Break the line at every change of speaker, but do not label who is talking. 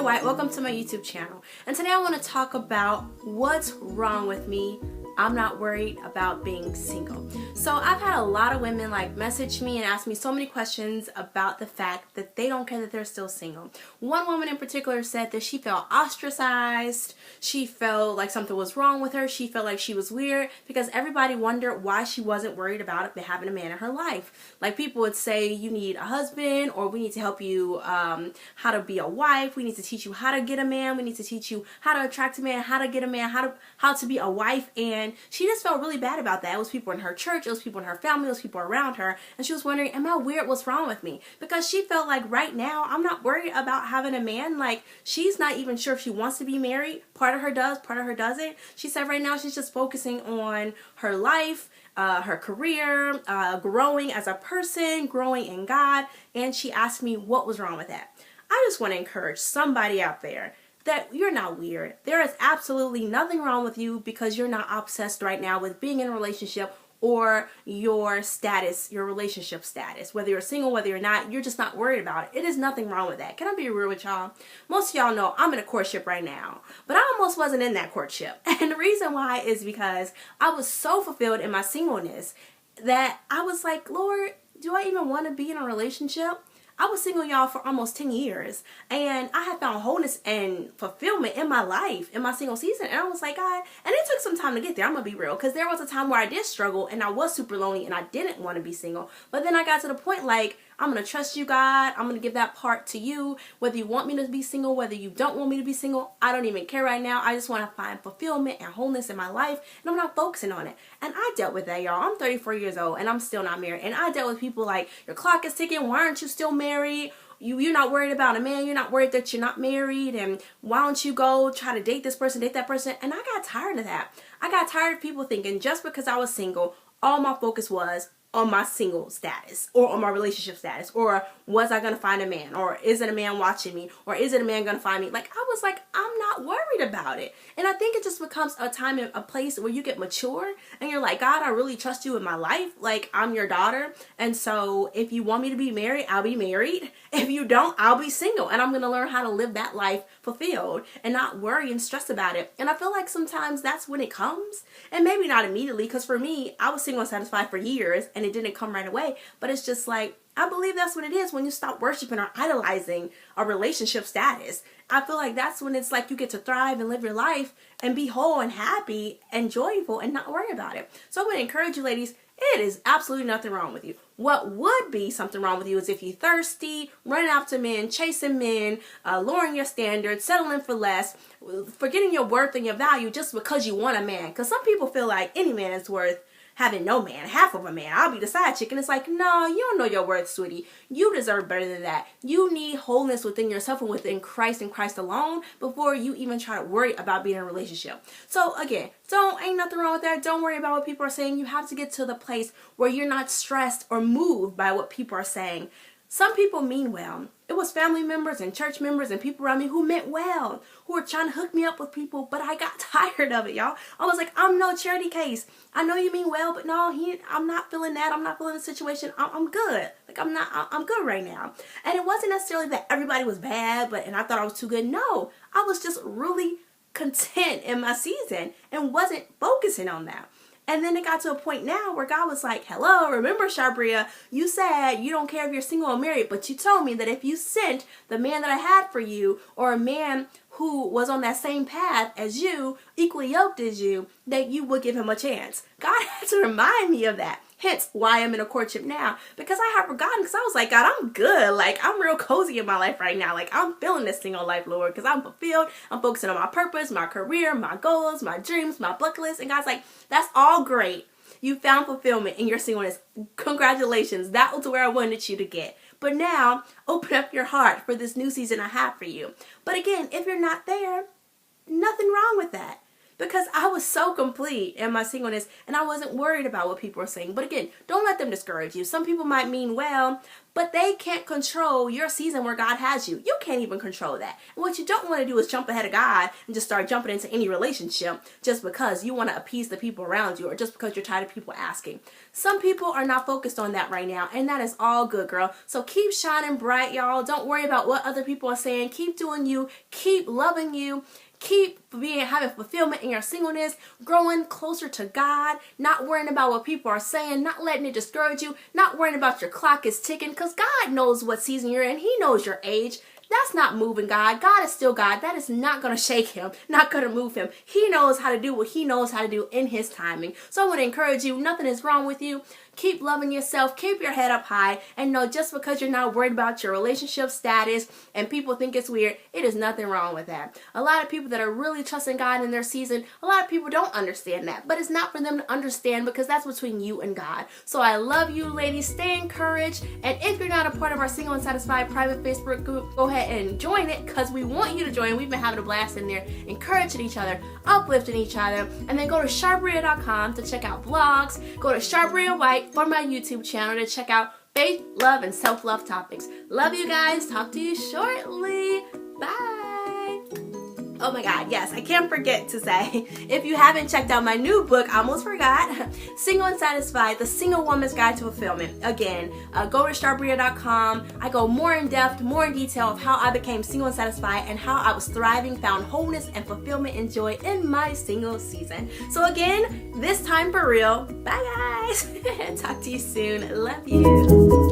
White, welcome to my YouTube channel. And today I want to talk about what's wrong with me. I'm not worried about being single. So I've had a lot of women message me and ask me so many questions about the fact that they don't care that they're still single. One woman in particular said that she felt ostracized. She felt like something was wrong with her. She felt like she was weird because everybody wondered why she wasn't worried about having a man in her life. Like people would say, you need a husband, or we need to help you how to be a wife. We need to teach you how to get a man. We need to teach you how to attract a man, how to get a man, how to be a wife. And she just felt really bad about that. It was people in her church, it was people in her family, it was people around her, and she was wondering, am I weird? What's wrong with me? Because she felt like right now, I'm not worried about having a man. Like, she's not even sure if she wants to be married. Part of her does, part of her doesn't. She said right now she's just focusing on her life, her career, growing as a person, growing in God, and she asked me what was wrong with that. I just want to encourage somebody out there that you're not weird. There is absolutely nothing wrong with you because you're not obsessed right now with being in a relationship or your status, your relationship status. Whether you're single, whether you're not, you're just not worried about it. It is nothing wrong with that. Can I be real with y'all? Most of y'all know I'm in a courtship right now, but I almost wasn't in that courtship. And the reason why is because I was so fulfilled in my singleness that I was like, Lord, do I even want to be in a relationship? I was single, y'all, for almost 10 years, and I had found wholeness and fulfillment in my life, in my single season, and I was like, God, and it took some time to get there, I'm gonna be real, because there was a time where I did struggle, and I was super lonely, and I didn't want to be single, but then I got to the point, like, I'm going to trust you, God. I'm going to give that part to you. Whether you want me to be single, whether you don't want me to be single, I don't even care right now. I just want to find fulfillment and wholeness in my life, and I'm not focusing on it. And I dealt with that, y'all. I'm 34 years old, and I'm still not married. And I dealt with people like, your clock is ticking. Why aren't you still married? You're not worried about a man. You're not worried that you're not married. And why don't you go try to date this person, date that person? And I got tired of that. I got tired of people thinking just because I was single, all my focus was on my single status or on my relationship status, or was I going to find a man, or is it a man watching me, or is it a man going to find me? Like, I was like, I'm not worried about it. And I think it just becomes a time and a place where you get mature and you're like, God, I really trust you in my life. Like, I'm your daughter. And so if you want me to be married, I'll be married. If you don't, I'll be single. And I'm going to learn how to live that life fulfilled and not worry and stress about it. And I feel like sometimes that's when it comes. And maybe not immediately, because for me, I was single and satisfied for years and it didn't come right away. But it's just like, I believe that's what it is when you stop worshiping or idolizing a relationship status. I feel like that's when it's like you get to thrive and live your life and be whole and happy and joyful and not worry about it. So I would encourage you, ladies, it is absolutely nothing wrong with you. What would be something wrong with you is if you're thirsty, running after men, chasing men, lowering your standards, settling for less, forgetting your worth and your value just because you want a man. Because some people feel like any man is worth having no man, half of a man. I'll be the side chick. And it's like, no, you don't know your worth, sweetie. You deserve better than that. You need wholeness within yourself and within Christ and Christ alone before you even try to worry about being in a relationship. So again, ain't nothing wrong with that. Don't worry about what people are saying. You have to get to the place where you're not stressed or moved by what people are saying. Some people mean well. It was family members and church members and people around me who meant well, who were trying to hook me up with people, but I got tired of it, y'all. I was like, I'm no charity case. I know you mean well, but no, I'm not feeling that. I'm not feeling the situation. I'm good. Like, I'm good right now. And it wasn't necessarily that everybody was bad, and I thought I was too good. No, I was just really content in my season and wasn't focusing on that. And then it got to a point now where God was like, hello, remember, Charbria, you said you don't care if you're single or married, but you told me that if you sent the man that I had for you, or a man who was on that same path as you, equally yoked as you, that you would give him a chance. God had to remind me of that. Hence why I'm in a courtship now, because I had forgotten, because I was like, God, I'm good. Like, I'm real cozy in my life right now. Like, I'm feeling this single life, Lord, because I'm fulfilled. I'm focusing on my purpose, my career, my goals, my dreams, my bucket list. And God's like, that's all great. You found fulfillment in your singleness. Congratulations. That was where I wanted you to get. But now, open up your heart for this new season I have for you. But again, if you're not there, nothing wrong with that. because I was so complete in my singleness and I wasn't worried about what people are saying. But again, don't let them discourage you. Some people might mean well, but they can't control your season where God has you. You can't even control that. And what you don't want to do is jump ahead of God and just start jumping into any relationship just because you want to appease the people around you or just because you're tired of people asking. Some people are not focused on that right now, and that is all good, girl. So keep shining bright, y'all. Don't worry about what other people are saying. Keep doing you. Keep loving you. Keep having fulfillment in your singleness, growing closer to God, not worrying about what people are saying, not letting it discourage you, not worrying about your clock is ticking, because God knows what season you're in. He knows your age. That's not moving God. God is still God. That is not going to shake him, not going to move him. He knows how to do what he knows how to do in his timing. So I want to encourage you, nothing is wrong with you. Keep loving yourself. Keep your head up high. And know just because you're not worried about your relationship status and people think it's weird, it is nothing wrong with that. A lot of people that are really trusting God in their season, a lot of people don't understand that. But it's not for them to understand because that's between you and God. So I love you, ladies. Stay encouraged. And if you're not a part of our Single and Satisfied private Facebook group, go ahead and join it because we want you to join. We've been having a blast in there, encouraging each other, uplifting each other. And then go to Charbria.com to check out blogs. Go to Charbria White for my YouTube channel to check out faith, love, and self-love topics. Love you guys. Talk to you shortly. Bye. Oh my God, yes, I can't forget to say, if you haven't checked out my new book, I almost forgot, Single and Satisfied, The Single Woman's Guide to Fulfillment. Again, go to Charbria.com. I go more in depth, more in detail of how I became single and satisfied and how I was thriving, found wholeness and fulfillment and joy in my single season. So again, this time for real. Bye guys. Talk to you soon. Love you.